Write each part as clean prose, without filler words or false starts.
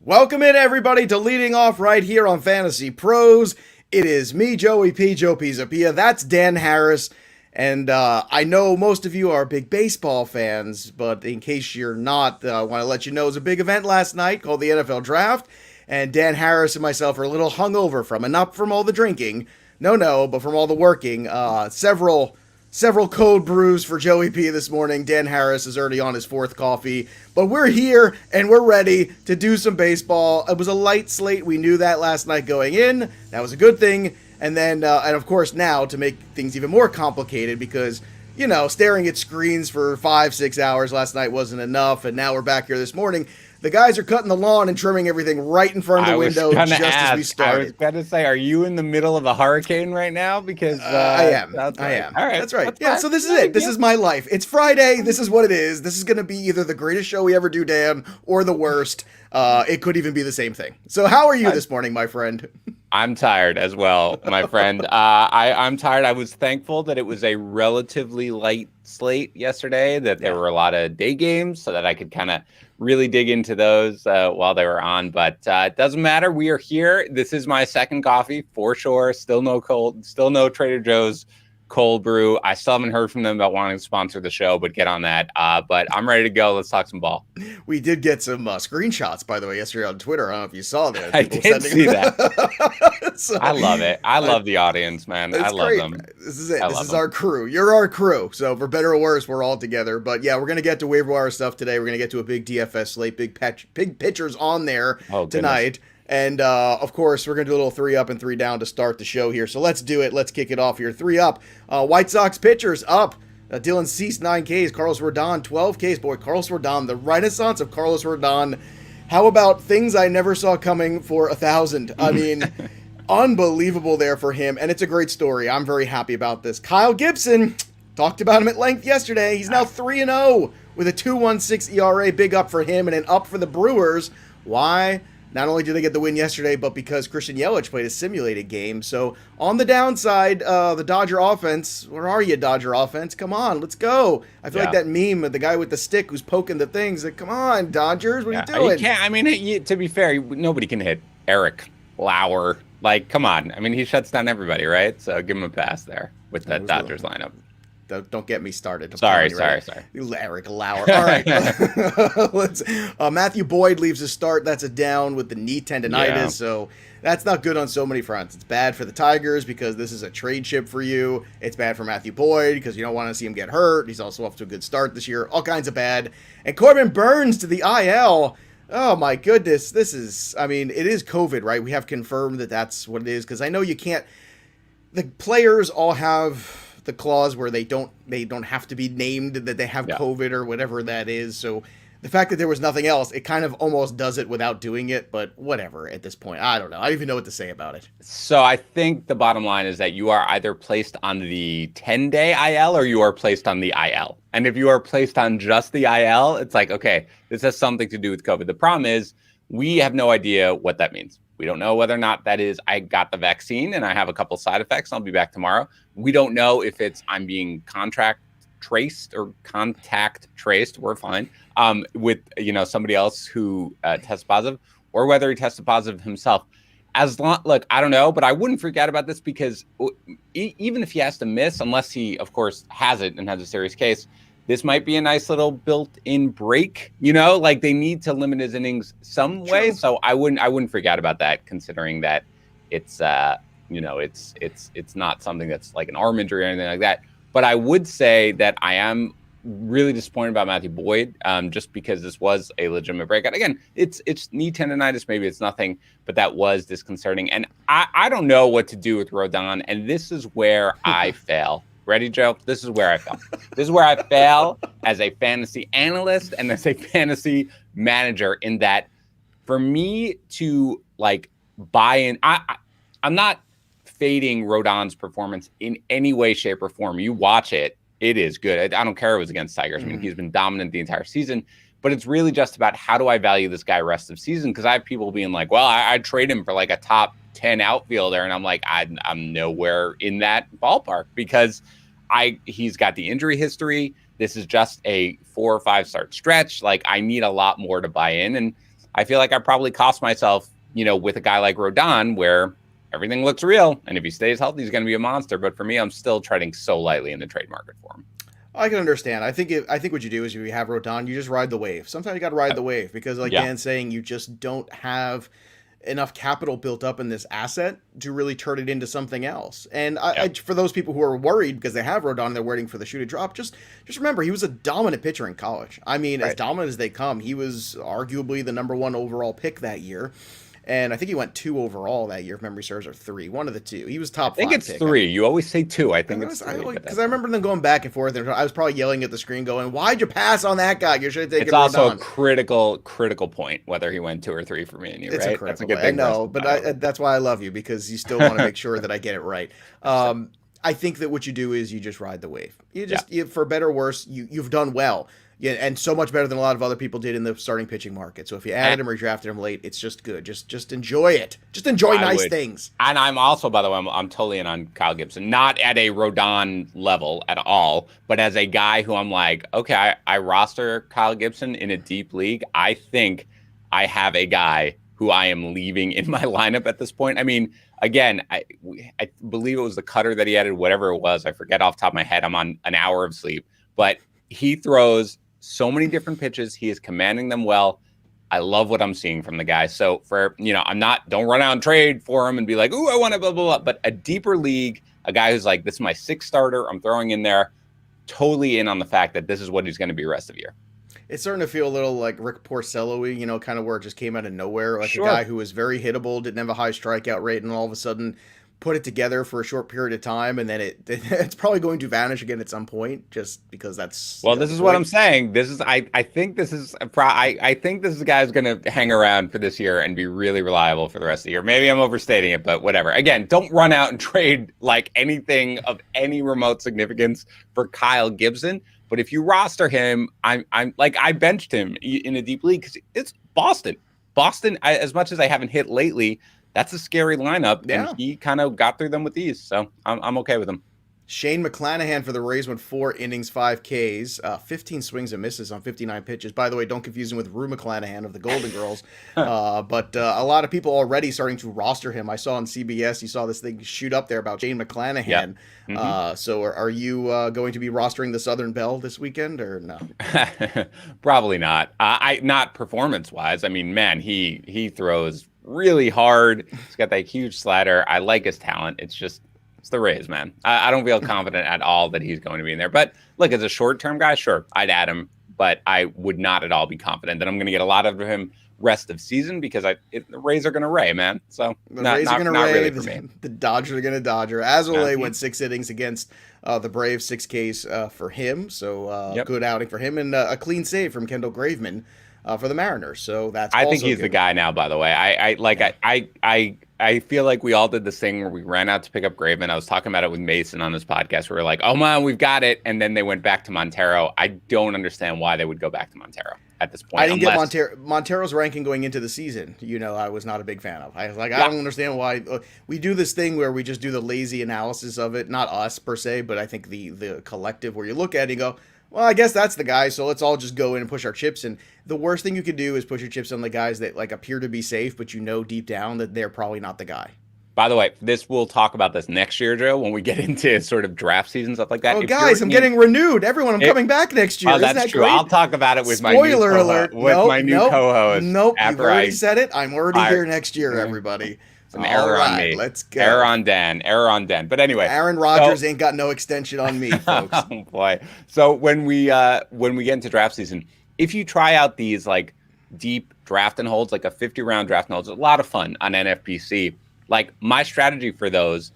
Welcome in, everybody, to Leading Off right here on Fantasy Pros. It is me, Joey P. Joe Pisapia. That's Dan Harris. And I know most of you are big baseball fans, but in case you're not, I want to let you know it was a big event last night called the NFL Draft. And Dan Harris and myself are a little hungover from it. Not from all the drinking. No, but from all the working. Several cold brews for Joey P this morning. Dan Harris is already on his fourth coffee. But we're here, and we're ready to do some baseball. It was a light slate. We knew that last night going in. That was a good thing. And then, and of course now, to make things even more complicated, because, you know, staring at screens for 5-6 hours last night wasn't enough, and now we're back here this morning. The guys are cutting the lawn and trimming everything right in front of the window as we started. I was going to say, are you in the middle of a hurricane right now? Because I am. I am. All right. That's right. Yeah, so this is it. This is my life. It's Friday. This is what it is. This is going to be either the greatest show we ever do, Dan, or the worst. It could even be the same thing. So how are you this morning, my friend? I'm tired as well, my friend. I'm tired. I was thankful that it was a relatively light slate yesterday, that there were a lot of day games so that I could kind of really dig into those while they were on. But it doesn't matter. We are here. This is my second coffee for sure. Still no Trader Joe's cold brew. I still haven't heard from them about wanting to sponsor the show, but get on that. But I'm ready to go. Let's talk some ball. We did get some screenshots, by the way, yesterday on Twitter. I don't know if you saw that. I did see that. So, I love it. I love the audience, man. I love them. This is it. This is our crew. You're our crew. So for better or worse, we're all together. But yeah, we're going to get to waiver wire stuff today. We're going to get to a big DFS slate, big pitchers on there tonight. And, of course, we're going to do a little 3 up and 3 down to start the show here. So let's do it. Let's kick it off here. 3 up. White Sox pitchers up. Dylan Cease, 9 Ks. Carlos Rodon, 12 Ks. Boy, Carlos Rodon, the renaissance of Carlos Rodon. How about things I never saw coming for 1,000? I mean, unbelievable there for him. And it's a great story. I'm very happy about this. Kyle Gibson, talked about him at length yesterday. He's now 3-0 with a 2.16 ERA. Big up for him and an up for the Brewers. Why? Not only did they get the win yesterday, but because Christian Yelich played a simulated game. So on the downside, the Dodger offense, where are you, Dodger offense? Come on, let's go. I feel like that meme of the guy with the stick who's poking the things. Like, come on, Dodgers, what are you doing? You can't. I mean, to be fair, nobody can hit Eric Lauer. Like, come on. I mean, he shuts down everybody, right? So give him a pass there with that Dodgers lineup. Don't get me started. Sorry. Eric Lauer. All right. Let's. Matthew Boyd leaves a start. That's a down with the knee tendonitis. So that's not good on so many fronts. It's bad for the Tigers because this is a trade chip for you. It's bad for Matthew Boyd because you don't want to see him get hurt. He's also off to a good start this year. All kinds of bad. And Corbin Burns to the IL. Oh, my goodness. This is, I mean, it is COVID, right? We have confirmed that that's what it is because I know you can't. The players all have the clause where they don't have to be named that they have COVID or whatever that is. So the fact that there was nothing else, it kind of almost does it without doing it, but whatever at this point. I don't know. I don't even know what to say about it. So I think the bottom line is that you are either placed on the 10-day IL or you are placed on the IL. And if you are placed on just the IL, it's like, okay, this has something to do with COVID. The problem is we have no idea what that means. We don't know whether or not that is I got the vaccine and I have a couple side effects. I'll be back tomorrow. We don't know if it's I'm being contact traced. We're fine with somebody else who tests positive, or whether he tested positive himself. Look, I don't know, but I wouldn't freak out about this because even if he has to miss, unless he of course has it and has a serious case, this might be a nice little built-in break, like they need to limit his innings some way. So I wouldn't freak out about that, considering that it's, it's not something that's like an arm injury or anything like that. But I would say that I am really disappointed about Matthew Boyd, just because this was a legitimate breakout. Again, it's knee tendonitis, maybe it's nothing, but that was disconcerting. And I don't know what to do with Rodon, and this is where I fail. Ready, Joe? This is where I fail. This is where I fail as a fantasy analyst and as a fantasy manager, in that for me to buy in, I'm not fading Rodon's performance in any way, shape, or form. You watch it, it is good. I don't care if it was against Tigers. I mean, he's been dominant the entire season, but it's really just about how do I value this guy rest of season? Because I have people being like, well, I'd trade him for like a top 10 outfielder. And I'm like, I'm nowhere in that ballpark because he's got the injury history. This is just a 4 or 5 start stretch. Like, I need a lot more to buy in. And I feel like I probably cost myself, with a guy like Rodon where everything looks real. And if he stays healthy, he's going to be a monster. But for me, I'm still treading so lightly in the trade market for him. I can understand. I think what you do is if you have Rodon, you just ride the wave. Sometimes you got to ride the wave because, like Dan's saying, you just don't have enough capital built up in this asset to really turn it into something else. And for those people who are worried because they have Rodon and they're waiting for the shoe to drop, just remember he was a dominant pitcher in college. I mean, as dominant as they come, he was arguably the number 1 overall pick that year. And I think he went 2 overall that year, if memory serves, or 3. One of the 2. He was top 5 I think it's pick. 3. You always say 2. I think it's 3. Because I remember them going back and forth, and I was probably yelling at the screen going, why'd you pass on that guy? You should have taken It's also Rodon. A critical point, whether he went 2 or 3 for me and you, it's right? A That's a good good thing. I know, but that's why I love you, because you still want to make sure that I get it right. I think that what you do is you just ride the wave. For better or worse, you've done well. Yeah, and so much better than a lot of other people did in the starting pitching market. So if you added him or drafted him late, it's just good. Just enjoy it. Just enjoy nice things. And I'm also, by the way, I'm totally in on Kyle Gibson. Not at a Rodon level at all, but as a guy who I'm like, okay, I roster Kyle Gibson in a deep league. I think I have a guy who I am leaving in my lineup at this point. I mean, again, I believe it was the cutter that he added, whatever it was. I forget off the top of my head. I'm on an hour of sleep. But he throws so many different pitches. He is commanding them well. I love what I'm seeing from the guy. So don't run out and trade for him and be like, ooh, I want to blah, blah, blah. But a deeper league, a guy who's like, this is my 6th starter. I'm throwing in there. Totally in on the fact that this is what he's going to be the rest of the year. It's starting to feel a little like Rick Porcello-y, kind of where it just came out of nowhere. Like Sure. A guy who was very hittable, didn't have a high strikeout rate, and all of a sudden put it together for a short period of time, and then it's probably going to vanish again at some point, just because that's. Well, this is what I'm saying. This is I think this is I think this is a guy who's going to hang around for this year and be really reliable for the rest of the year. Maybe I'm overstating it, but whatever. Again, don't run out and trade like anything of any remote significance for Kyle Gibson. But if you roster him, I'm like, I benched him in a deep league because it's Boston. As much as I haven't hit lately, that's a scary lineup, and he kind of got through them with ease, so I'm okay with him. Shane McClanahan for the Rays went 4 innings, 5 Ks, 15 swings and misses on 59 pitches. By the way, don't confuse him with Rue McClanahan of the Golden Girls. But a lot of people already starting to roster him. I saw on CBS, you saw this thing shoot up there about Shane McClanahan. Yep. Mm-hmm. So are you going to be rostering the Southern Belle this weekend or no? Probably not. Not performance-wise. I mean, man, he throws really hard. He's got that huge slider. I like his talent. It's the Rays, man. I don't feel confident at all that he's going to be in there. But look, as a short-term guy, sure, I'd add him. But I would not at all be confident that I'm going to get a lot of him rest of season because the Rays are going to Ray, man. So the Rays are going to Ray. Really for me. The Dodgers are going to Dodger. Azolay went 6 innings against the Braves, 6 Ks for him. So good outing for him, and a clean save from Kendall Graveman for the Mariners. So that's. I think he's the guy now. By the way, I feel like we all did this thing where we ran out to pick up Graveman. I was talking about it with Mason on his podcast. We were like, oh man, we've got it. And then they went back to Montero. I don't understand why they would go back to Montero at this point. I didn't get Montero's ranking going into the season. I was not a big fan of. I was like, I don't understand why we do this thing where we just do the lazy analysis of it. Not us per se, but I think the collective where you look at it and go, well, I guess that's the guy, so let's all just go in and push our chips in. The worst thing you could do is push your chips on the guys that like appear to be safe, but deep down that they're probably not the guy. By the way, we'll talk about this next year, Joe, when we get into sort of draft season, stuff like that. Oh, guys, I'm getting renewed. Everyone, I'm coming back next year. Oh, that's true. Great? I'll talk about it with my new co-host. Nope, you've already said it. I'm already here next year, everybody. It's an error on me. Let's go. Error on Dan. But anyway, Aaron Rodgers ain't got no extension on me, folks. Oh boy. So when we get into draft season, if you try out these like deep draft and holds, like a 50-round draft and holds, it's a lot of fun on NFBC. Like my strategy for those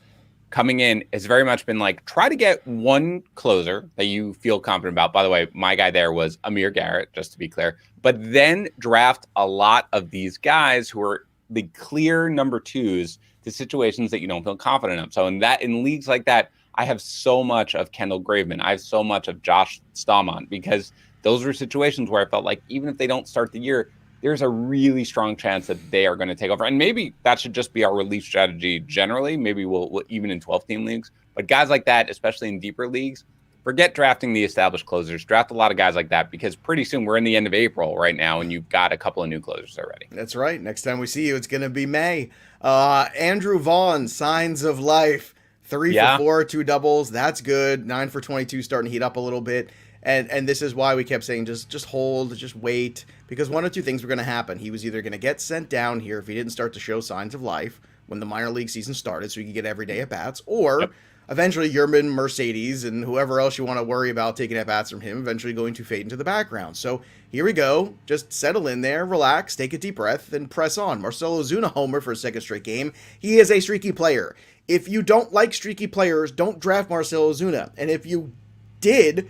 coming in has very much been like try to get one closer that you feel confident about. By the way, my guy there was Amir Garrett, just to be clear. But then draft a lot of these guys who are the clear number 2s to situations that you don't feel confident of. So in leagues like that, I have so much of Kendall Graveman. I have so much of Josh Stallman because those were situations where I felt like even if they don't start the year, there's a really strong chance that they are going to take over. And maybe that should just be our relief strategy generally. Maybe we'll even in 12-team leagues. But guys like that, especially in deeper leagues, forget drafting the established closers. Draft a lot of guys like that because pretty soon we're in the end of April right now, and you've got a couple of new closers already. That's right. Next time we see you, it's going to be May. Andrew Vaughn, signs of life. 3 for 4, 2 doubles. That's good. 9 for 22, starting to heat up a little bit. And this is why we kept saying just hold, just wait, because one or two things were going to happen. He was either going to get sent down here if he didn't start to show signs of life when the minor league season started, so he could get everyday at-bats, or eventually Yerman, Mercedes, and whoever else you want to worry about taking at-bats from him eventually going to fade into the background. So here we go. Just settle in there, relax, take a deep breath, and press on. Marcell Ozuna homer for a second straight game. He is a streaky player. If you don't like streaky players, don't draft Marcell Ozuna. And if you did,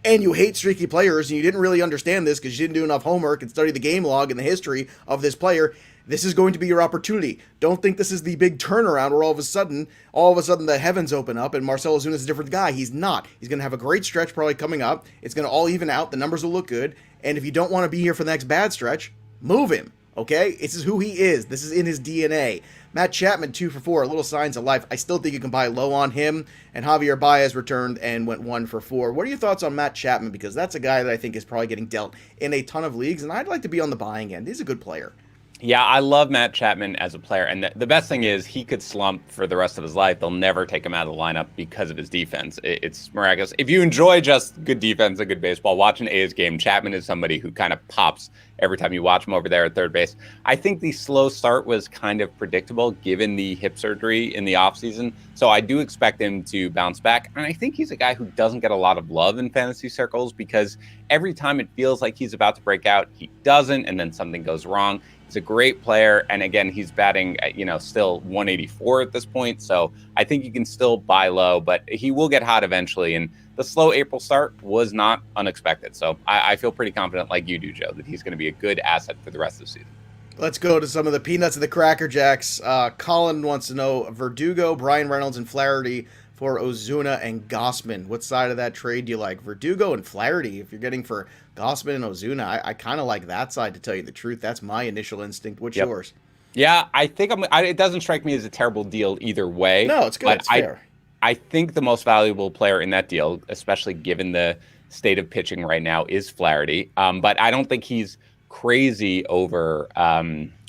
and you hate streaky players, and you didn't really understand this because you didn't do enough homework and study the game log and the history of this player, this is going to be your opportunity. Don't think this is the big turnaround where all of a sudden the heavens open up and Marcell Ozuna is a different guy. He's not. He's going to have a great stretch probably coming up. It's going to all even out. The numbers will look good. And if you don't want to be here for the next bad stretch, move him. Okay? This is who he is. This is in his DNA. Matt Chapman, 2 for 4, little signs of life. I still think you can buy low on him. And Javier Baez returned and went 1 for 4. What are your thoughts on Matt Chapman? Because that's a guy that I think is probably getting dealt in a ton of leagues, and I'd like to be on the buying end. He's a good player. Yeah, I love Matt Chapman as a player. And the best thing is he could slump for the rest of his life. They'll never take him out of the lineup because of his defense. It's miraculous. If you enjoy just good defense and good baseball, watch an A's game. Chapman is somebody who kind of pops every time you watch him over there at third base. I think the slow start was kind of predictable given the hip surgery in the offseason. So I do expect him to bounce back. And I think he's a guy who doesn't get a lot of love in fantasy circles because every time it feels like he's about to break out, he doesn't, and then something goes wrong. He's a great player, and again, he's batting, still 184 at this point, so I think you can still buy low, but he will get hot eventually, and the slow April start was not unexpected, so I feel pretty confident, like you do, Joe, that he's going to be a good asset for the rest of the season. Let's go to some of the peanuts and the Cracker Jacks. Colin wants to know Verdugo, Brian Reynolds, and Flaherty for Ozuna and Gausman. What side of that trade do you like? Verdugo and Flaherty. If you're getting for Gausman and Ozuna, I kind of like that side, to tell you the truth. That's my initial instinct. What's yours? Yeah, I think it doesn't strike me as a terrible deal either way. No, it's good. It's fair. I think the most valuable player in that deal, especially given the state of pitching right now, is Flaherty. But I don't think he's crazy over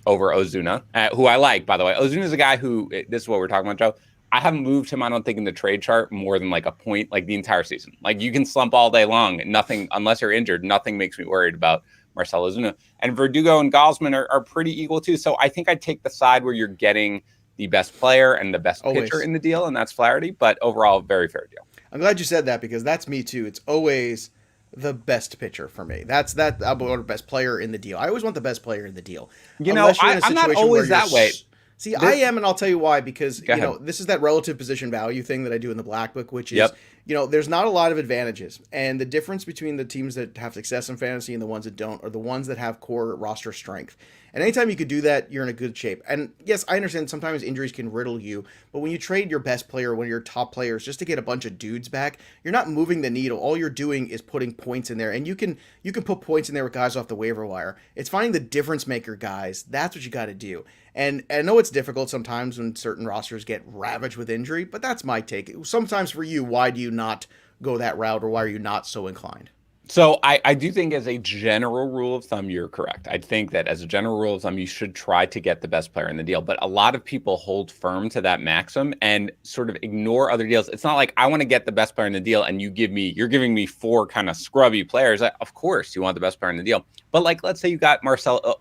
Ozuna, who I like, by the way. Ozuna's a guy who, this is what we're talking about, Joe. I haven't moved him, I don't think, in the trade chart more than like a point, like the entire season. Like you can slump all day long. Nothing, unless you're injured, nothing makes me worried about Marcell Ozuna. And Verdugo and Gausman are pretty equal too. So I think I'd take the side where you're getting the best player and the best pitcher in the deal, and that's Flaherty. But overall, very fair deal. I'm glad you said that because that's me too. It's always the best pitcher for me. That's the best player in the deal. I always want the best player in the deal. I'm not always that way. See, I am, and I'll tell you why, because, this is that relative position value thing that I do in the Black Book, which is, there's not a lot of advantages. And the difference between the teams that have success in fantasy and the ones that don't are the ones that have core roster strength. And anytime you could do that, you're in a good shape. And yes, I understand sometimes injuries can riddle you, but when you trade your best player, one of your top players, just to get a bunch of dudes back, you're not moving the needle. All you're doing is putting points in there. And you can put points in there with guys off the waiver wire. It's finding the difference maker guys. That's what you got to do. And I know it's difficult sometimes when certain rosters get ravaged with injury, but that's my take. Sometimes for you, why do you not go that route, or why are you not so inclined? So I do think as a general rule of thumb, you're correct. I think that as a general rule of thumb, you should try to get the best player in the deal. But a lot of people hold firm to that maxim and sort of ignore other deals. It's not like I want to get the best player in the deal and you're giving me 4 kind of scrubby players. Of course, you want the best player in the deal. But like, let's say you got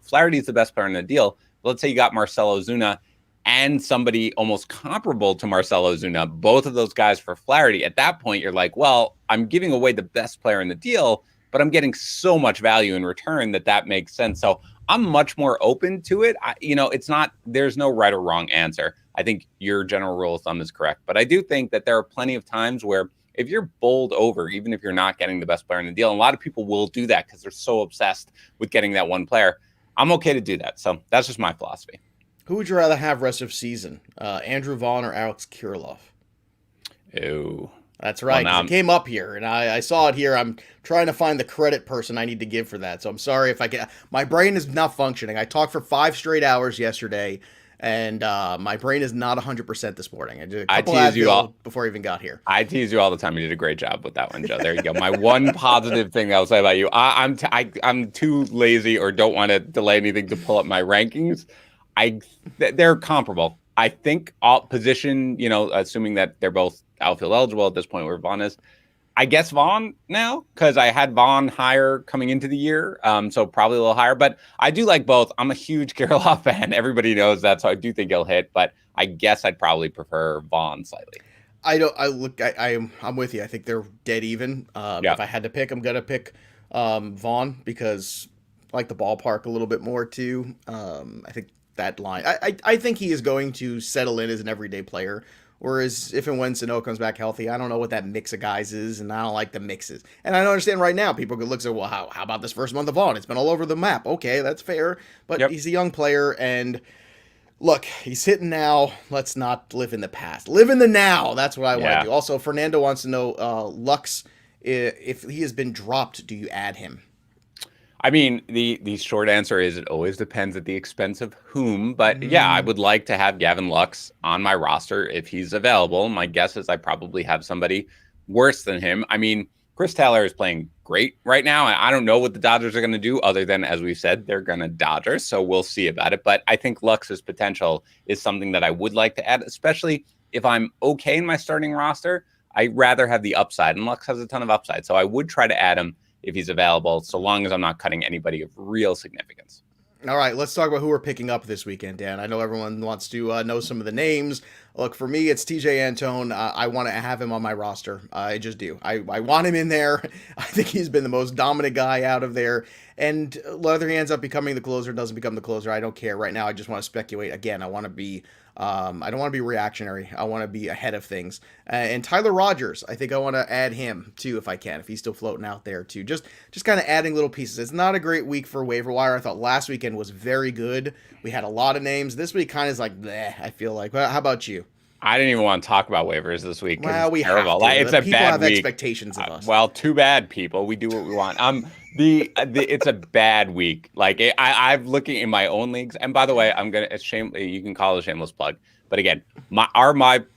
Flaherty's the best player in the deal. Let's say you got Marcell Ozuna and somebody almost comparable to Marcell Ozuna, both of those guys for Flaherty. At that point, you're like, well, I'm giving away the best player in the deal, but I'm getting so much value in return that makes sense. So I'm much more open to it. There's no right or wrong answer. I think your general rule of thumb is correct. But I do think that there are plenty of times where if you're bowled over, even if you're not getting the best player in the deal, and a lot of people will do that because they're so obsessed with getting that one player, I'm okay to do that. So that's just my philosophy. Who would you rather have rest of season, Andrew Vaughn or Alex Kirilloff? Ooh. That's right. Well, it came up here, and I saw it here. I'm trying to find the credit person I need to give for that. So I'm sorry if my brain is not functioning. I talked for 5 straight hours yesterday, and my brain is not 100% this morning. I did a I couple tease you all Advil before I even got here. I tease you all the time. You did a great job with that one, Joe. There you go. My one positive thing I'll say about you. I'm too lazy or don't want to delay anything to pull up my rankings. They're comparable. I think all position, assuming that they're both outfield eligible at this point where Vaughn is. I guess Vaughn now, because I had Vaughn higher coming into the year, so probably a little higher. But I do like both. I'm a huge Kirilloff fan. Everybody knows that, so I do think he'll hit. But I guess I'd probably prefer Vaughn slightly. I'm with you. I think they're dead even. If I had to pick, I'm gonna pick Vaughn because I like the ballpark a little bit more too. I think that line. I think he is going to settle in as an everyday player. Whereas if and when Sano comes back healthy, I don't know what that mix of guys is, and I don't like the mixes. And I don't understand right now. People could look and say, well, how about this first month of Vaughn? It's been all over the map. Okay, that's fair. But He's a young player, and look, he's hitting now. Let's not live in the past. Live in the now. That's what I want to do. Also, Fernando wants to know, Lux, if he has been dropped, do you add him? I mean, the short answer is it always depends at the expense of whom. But yeah, I would like to have Gavin Lux on my roster if he's available. My guess is I probably have somebody worse than him. I mean, Chris Taylor is playing great right now. I don't know what the Dodgers are going to do other than, as we said, they're going to Dodgers. So we'll see about it. But I think Lux's potential is something that I would like to add, especially if I'm okay in my starting roster. I'd rather have the upside, and Lux has a ton of upside. So I would try to add him if he's available, so long as I'm not cutting anybody of real significance. All right, let's talk about who we're picking up this weekend, Dan. I know everyone wants to know some of the names. Look, for me, it's TJ Antone. I want to have him on my roster. I just do. I want him in there. I think he's been the most dominant guy out of there. And whether he ends up becoming the closer, doesn't become the closer, I don't care. Right now, I just want to speculate. Again, I want to be I don't want to be reactionary. I want to be ahead of things. And Tyler Rogers, I think I want to add him too if I can, if he's still floating out there too. Just kind of adding little pieces. It's not a great week for waiver wire. I thought last weekend was very good. We had a lot of names. This week kind of is like, bleh, I feel like. Well, how about you? I didn't even want to talk about waivers this week. Well, we terrible. have to. It's a people bad have week. Expectations of us. Well, too bad, people. We do what we want. It's a bad week. Like I'm looking in my own leagues, and by the way, you can call it a shameless plug. But again, my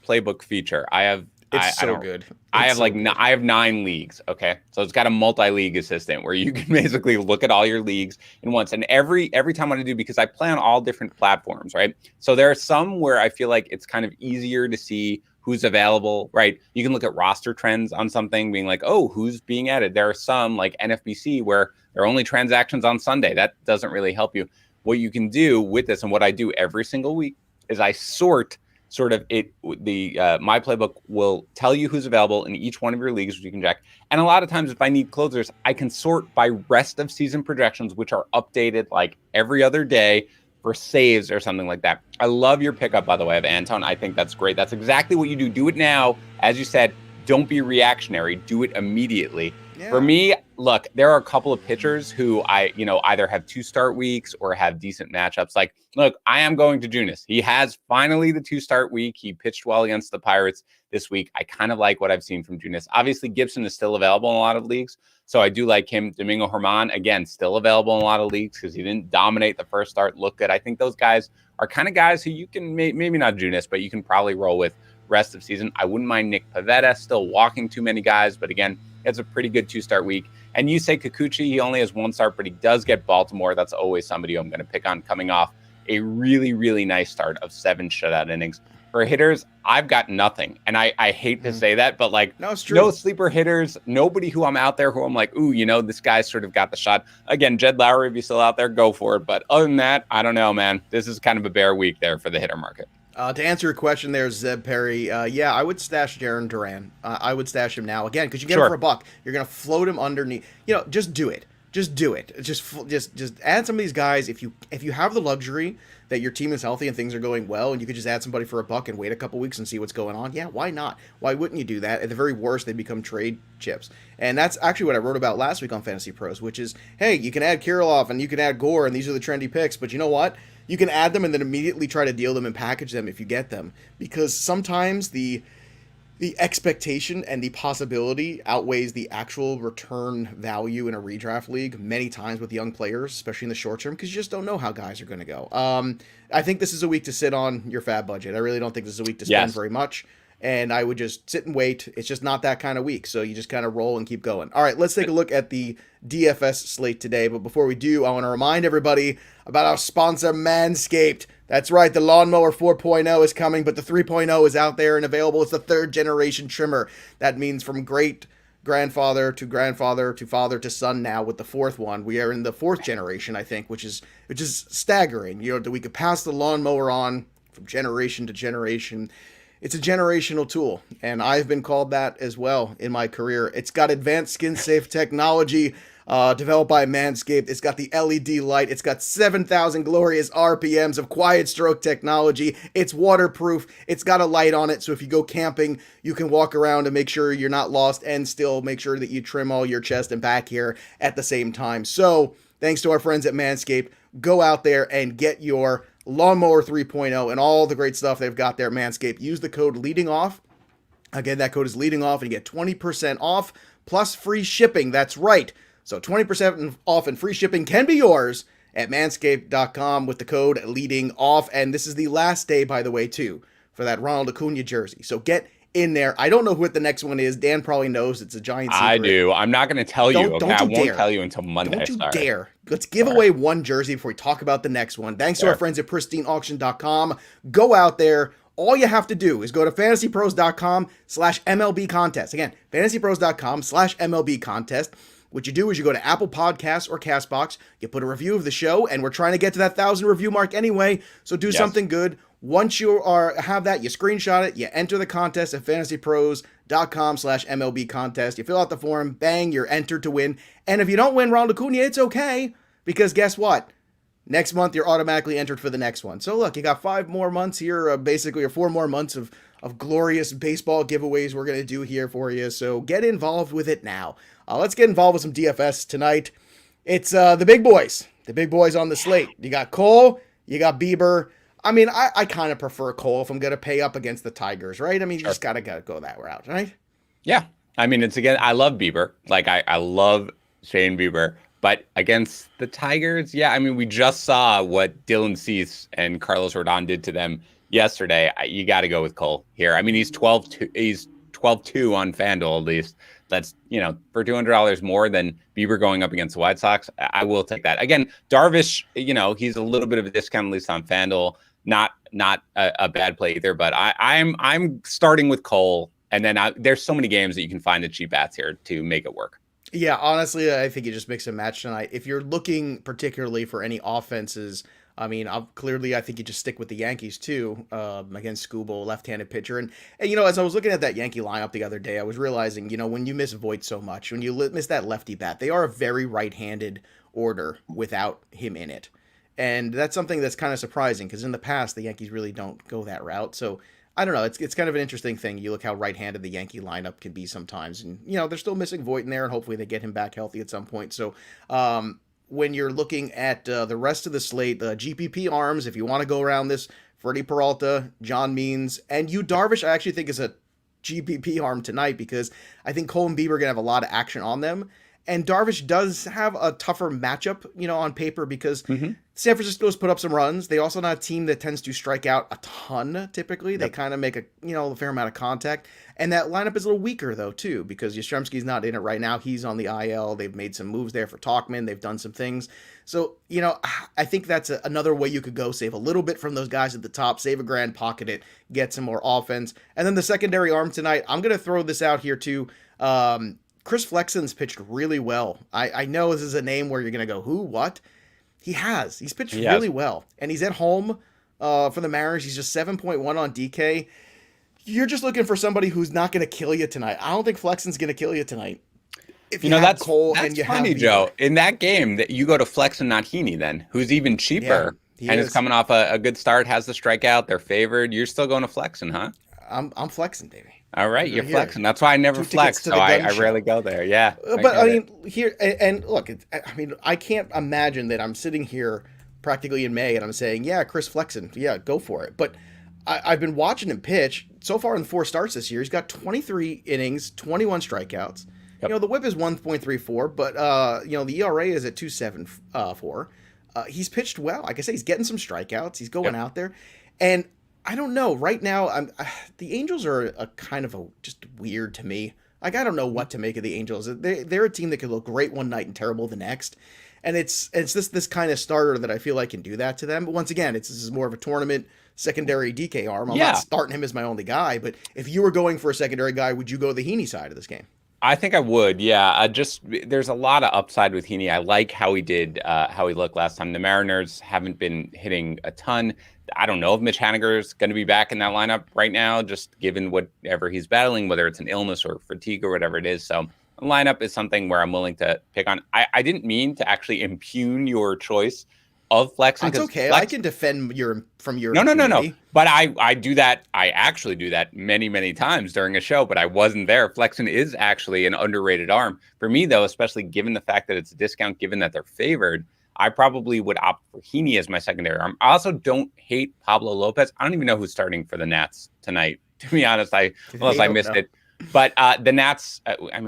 playbook feature. I have. It's so good. I have 9 leagues. Okay, so it's got a multi-league assistant where you can basically look at all your leagues in once. And every time what I do, because I play on all different platforms, right? So there are some where I feel like it's kind of easier to see who's available, right? You can look at roster trends on something, being like, oh, who's being added. There are some like NFBC where there are only transactions on Sunday. That doesn't really help you. What you can do with this, and what I do every single week, is I sort of it. My playbook will tell you who's available in each one of your leagues, which you can check. And a lot of times, if I need closers, I can sort by rest of season projections, which are updated like every other day for saves or something like that. I love your pickup, by the way, of Antone. I think that's great. That's exactly what you do. Do it now. As you said, don't be reactionary. Do it immediately. Yeah. For me, look, there are a couple of pitchers who I either have 2 start weeks or have decent matchups. Like, look, I am going to Junis. He has finally the 2 start week. He pitched well against the Pirates this week. I kind of like what I've seen from Junis. Obviously, Gibson is still available in a lot of leagues, so I do like him. Domingo Germán, again, still available in a lot of leagues because he didn't dominate the first start. Look good. I think those guys are kind of guys who you can maybe not Junis, but you can probably roll with rest of season. I wouldn't mind Nick Pivetta still walking too many guys, but again, it's a pretty good 2-start week. And you say Kikuchi, he only has 1 start, but he does get Baltimore. That's always somebody I'm going to pick on coming off a really, really nice start of 7 shutout innings. For hitters, I've got nothing. And I hate to say that, but like, no, it's true. No sleeper hitters, nobody who I'm out there who I'm like, ooh, this guy's sort of got the shot. Again, Jed Lowry, if he's still out there, go for it. But other than that, I don't know, man. This is kind of a bare week there for the hitter market. To answer your question there, Zeb Perry, yeah, I would stash Jarren Duran. I would stash him now, again, because you get him for $1. You're going to float him underneath. Just do it. Just do it. Just add some of these guys. If you have the luxury that your team is healthy and things are going well, and you could just add somebody for $1 and wait a couple weeks and see what's going on, yeah, why not? Why wouldn't you do that? At the very worst, they become trade chips. And that's actually what I wrote about last week on Fantasy Pros, which is, hey, you can add Kirilloff and you can add Gore, and these are the trendy picks, but you know what? You can add them and then immediately try to deal them and package them if you get them. Because sometimes the the expectation and the possibility outweighs the actual return value in a redraft league many times with young players, especially in the short term, because you just don't know how guys are going to go. I think this is a week to sit on your fab budget. I really don't think this is a week to spend very much. And I would just sit and wait. It's just not that kind of week. So you just kind of roll and keep going. All right, let's take a look at the DFS slate today. But before we do, I want to remind everybody about our sponsor, Manscaped. That's right, the Lawnmower 4.0 is coming, but the 3.0 is out there and available. It's the third generation trimmer. That means from great grandfather to grandfather to father to son now with the fourth one. We are in the fourth generation, I think, which is staggering. You know, that we could pass the lawnmower on from generation to generation. It's a generational tool, and I've been called that as well in my career. It's got advanced skin-safe technology developed by Manscaped. It's got the LED light. It's got 7,000 glorious RPMs of quiet stroke technology. It's waterproof. It's got a light on it, so if you go camping, you can walk around and make sure you're not lost and still make sure that you trim all your chest and back hair at the same time. So, thanks to our friends at Manscaped, go out there and get your Lawnmower 3.0 and all the great stuff they've got there, Manscaped. Use the code LEADINGOFF. Again, that code is LEADINGOFF, and you get 20% off plus free shipping. That's right. So 20% off and free shipping can be yours at manscaped.com with the code LEADINGOFF. And this is the last day, by the way, too, for that Ronald Acuna jersey. So get in there. I don't know what the next one is. Dan probably knows. It's a giant secret. I do. I'm not going to tell you. Okay? I won't tell you until Monday. Don't you dare. Let's give away one jersey before we talk about the next one. Thanks to our friends at pristineauction.com. Go out there. All you have to do is go to fantasypros.com/MLB contest. Again, fantasypros.com/MLB contest. What you do is you go to Apple Podcasts or CastBox, you put a review of the show, and we're trying to get to that 1,000 review mark anyway, so do something good. Once you have that, you screenshot it, you enter the contest at fantasypros.com/MLB contest. You fill out the form, bang, you're entered to win. And if you don't win Ronald Acuna, it's okay, because guess what? Next month, you're automatically entered for the next one. So look, you got 5 more months here, basically, or 4 more months of glorious baseball giveaways we're going to do here for you. So get involved with it now. Let's get involved with some DFS tonight. It's the big boys on the slate. You got Cole, you got Bieber. I mean, I kind of prefer Cole if I'm going to pay up against the Tigers, right? I mean, you just got to go that route, right? Yeah. I mean, I love Bieber. Like, I love Shane Bieber. But against the Tigers, yeah, I mean, we just saw what Dylan Cease and Carlos Rodon did to them yesterday. You got to go with Cole here. I mean, he's 12-2 on FanDuel at least. That's, for $200 more than Bieber going up against the White Sox. I will take that. Again, Darvish, he's a little bit of a discount, at least on FanDuel. Not a bad play either, but I'm starting with Cole. And then there's so many games that you can find the cheap bats here to make it work. Yeah, honestly, I think you just mix and match tonight. If you're looking particularly for any offenses, I mean, I think you just stick with the Yankees too, against Skubal, left-handed pitcher. And as I was looking at that Yankee lineup the other day, I was realizing, when you miss Voit so much, when you miss that lefty bat, they are a very right-handed order without him in it. And that's something that's kind of surprising because in the past, the Yankees really don't go that route. So I don't know. It's kind of an interesting thing. You look how right-handed the Yankee lineup can be sometimes. And, they're still missing Voit in there, and hopefully they get him back healthy at some point. So, when you're looking at the rest of the slate, the GPP arms, if you want to go around this, Freddie Peralta, John Means, and Yu Darvish, I actually think is a GPP arm tonight because I think Cole and Bieber are going to have a lot of action on them. And Darvish does have a tougher matchup, on paper because San Francisco's put up some runs. They also not a team that tends to strike out a ton typically. They kind of make a fair amount of contact. And that lineup is a little weaker though too because Yastrzemski's not in it right now. He's on the IL. They've made some moves there for Tauchman. They've done some things. So, I think that's another way you could go save a little bit from those guys at the top, save a grand, pocket it, get some more offense. And then the secondary arm tonight, I'm going to throw this out here too. Chris Flexen's pitched really well. I know this is a name where you're going to go, who, what? He's pitched really well. And he's at home for the Mariners. He's just 7.1 on DK. You're just looking for somebody who's not going to kill you tonight. I don't think Flexen's going to kill you tonight. If you have Cole and you funny, have Joe. In that game, that you go to Flexen, not Heaney then, who's even cheaper and is coming off a good start, has the strikeout, they're favored. You're still going to Flexen, huh? I'm flexing, baby. All right, you're flexing. That's why I never flex, so I rarely go there. Yeah. But I mean, here, and look, I can't imagine that I'm sitting here practically in May and I'm saying, yeah, Chris Flexen, yeah, go for it. But I've been watching him pitch. So far in the 4 starts this year, he's got 23 innings, 21 strikeouts. Yep. The whip is 1.34, but the ERA is at 2.74. He's pitched well. Like I say, he's getting some strikeouts. He's going out there, and I don't know. Right now, the Angels are a kind of just weird to me. Like, I don't know what to make of the Angels. They're a team that could look great one night and terrible the next. And it's this kind of starter that I feel like can do that to them. But once again, this is more of a tournament secondary DK arm. I'm not starting him as my only guy, but if you were going for a secondary guy, would you go the Heaney side of this game? I think I would, yeah. There's a lot of upside with Heaney. I like how he looked last time. The Mariners haven't been hitting a ton. I don't know if Mitch Haniger's going to be back in that lineup right now, just given whatever he's battling, whether it's an illness or fatigue or whatever it is. So the lineup is something where I'm willing to pick on. I didn't mean to actually impugn your choice of flexing. That's okay. I can defend from your No. But I do that. I actually do that many, many times during a show, but I wasn't there. Flexing is actually an underrated arm. For me, though, especially given the fact that it's a discount, given that they're favored, I probably would opt for Heaney as my secondary arm. I also don't hate Pablo Lopez. I don't even know who's starting for the Nats tonight, to be honest, unless I missed it. But the Nats,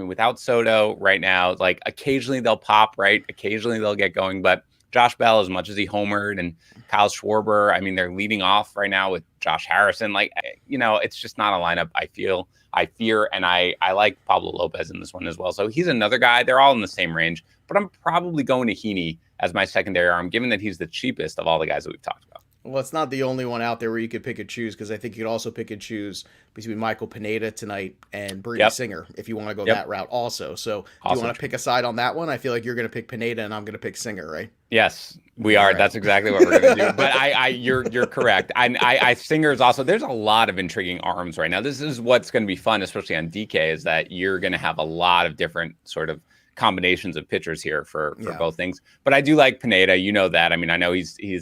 without Soto right now, like occasionally they'll pop, right? Occasionally they'll get going, but Josh Bell, as much as he homered, and Kyle Schwarber, they're leading off right now with Josh Harrison. It's just not a lineup I fear, and I like Pablo Lopez in this one as well. So he's another guy. They're all in the same range, but I'm probably going to Heaney as my secondary arm, given that he's the cheapest of all the guys that we've talked about. Well, it's not the only one out there where you could pick and choose, because I think you could also pick and choose between Michael Pineda tonight and Brady Singer if you want to go that route also. So do you want to pick a side on that one? I feel like you're going to pick Pineda and I'm going to pick Singer, right? Yes, we are. Right. That's exactly what we're going to do. But you're correct. I Singer is also, there's a lot of intriguing arms right now. This is what's going to be fun, especially on DK, is that you're going to have a lot of different sort of combinations of pitchers here for both things. But I do like Pineda. You know that. I know he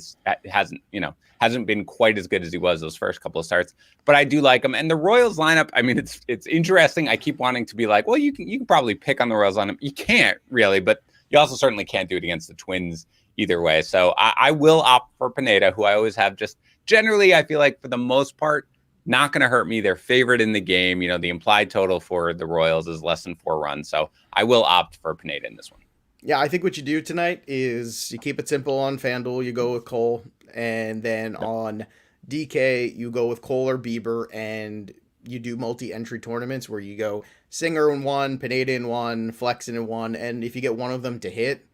hasn't been quite as good as he was those first couple of starts, but I do like him. And the Royals lineup, it's interesting. I keep wanting to be like, well, you can probably pick on the Royals lineup. You can't really, but you also certainly can't do it against the Twins either way. So I will opt for Pineda, who I always have. Just generally, I feel like for the most part, not going to hurt me. They're favored in the game. The implied total for the Royals is less than 4 runs. So I will opt for Pineda in this one. Yeah, I think what you do tonight is you keep it simple on FanDuel. You go with Cole. And then on DK, you go with Cole or Bieber. And you do multi-entry tournaments where you go Singer in one, Pineda in one, Flexen in one. And if you get one of them to hit,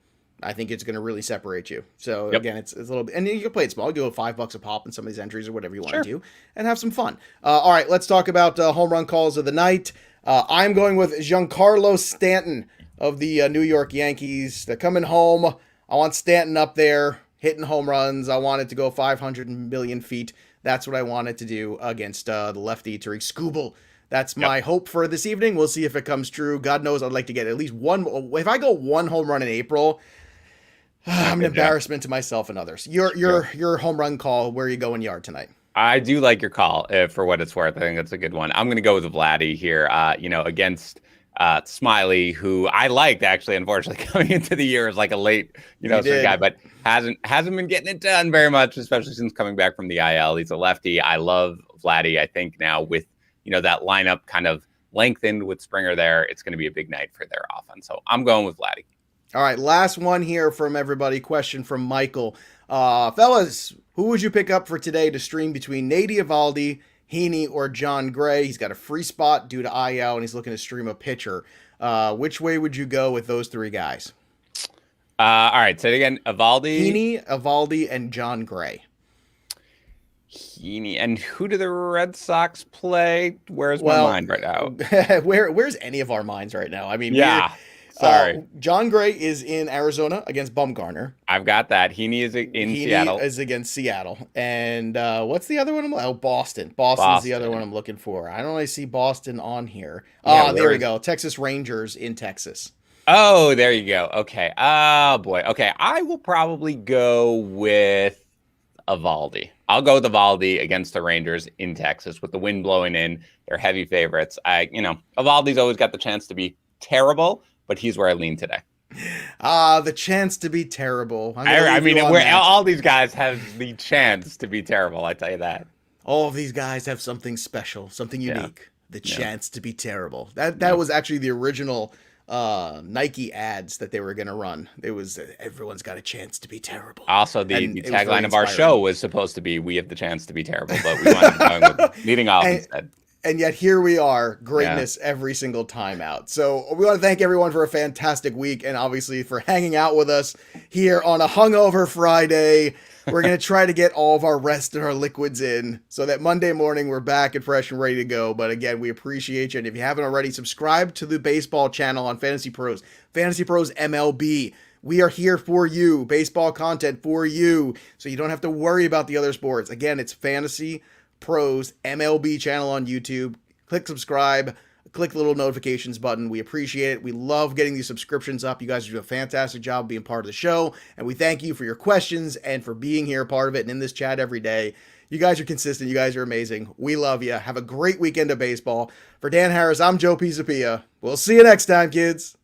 I think it's going to really separate you. So again, it's a little bit, and you can play it small. You go $5 a pop in some of these entries or whatever you want to do, and have some fun. All right, let's talk about home run calls of the night. I'm going with Giancarlo Stanton of the New York Yankees. They're coming home. I want Stanton up there hitting home runs. I want it to go 500 million feet. That's what I wanted to do against the lefty Tariq Skubal. That's my hope for this evening. We'll see if it comes true. God knows I'd like to get at least one. If I go one home run in April, I'm an embarrassment to myself and others. Your home run call, where are you going yard tonight? I do like your call for what it's worth. I think that's a good one. I'm going to go with Vladdy here, against Smiley, who I liked actually, unfortunately, coming into the year as like a late, sort of guy, but hasn't been getting it done very much, especially since coming back from the IL. He's a lefty. I love Vladdy. I think now with, that lineup kind of lengthened with Springer there, it's going to be a big night for their offense. So I'm going with Vladdy. All right, last one here from everybody. Question from Michael. Fellas, who would you pick up for today to stream between Nady Eovaldi, Heaney, or John Gray? He's got a free spot due to IL, and he's looking to stream a pitcher. Which way would you go with those 3 guys? All right, say it again. Heaney, Eovaldi, and John Gray. Heaney. And who do the Red Sox play? Where's my mind right now? Where's any of our minds right now? Sorry. John Gray is in Arizona against Bumgarner. I've got that. Heaney is in Seattle. Heaney is against Seattle. And what's the other one? Boston. Boston's the other one I'm looking for. I don't really see Boston on here. There we go. Texas Rangers in Texas. Oh, there you go. Okay. Oh, boy. Okay. I will probably go with Eovaldi. I'll go with Eovaldi against the Rangers in Texas with the wind blowing in. They're heavy favorites. Evaldi's always got the chance to be terrible, but he's where I lean today. The chance to be terrible. All these guys have the chance to be terrible. I tell you that. all of these guys have something special, something unique, the chance to be terrible. That was actually the original Nike ads that they were going to run. It was everyone's got a chance to be terrible. Also, the tagline of our show was supposed to be "We have the chance to be terrible," but we wanted to go with leading off instead. And yet here we are, greatness every single time out. So we want to thank everyone for a fantastic week and obviously for hanging out with us here on a hungover Friday. We're going to try to get all of our rest and our liquids in so that Monday morning we're back and fresh and ready to go. But again, we appreciate you. And if you haven't already, subscribe to the baseball channel on Fantasy Pros, Fantasy Pros MLB. We are here for you, baseball content for you, so you don't have to worry about the other sports. Again, it's Fantasy Pros MLB channel on YouTube. Click subscribe, click the little notifications button. We appreciate it. We love getting these subscriptions up. You guys do a fantastic job being part of the show, and we thank you for your questions and for being here, part of it, and in this chat every day. You guys are consistent. You guys are amazing. We love you. Have a great weekend of baseball. For Dan Harris, I'm Joe Pisapia. We'll see you next time, kids.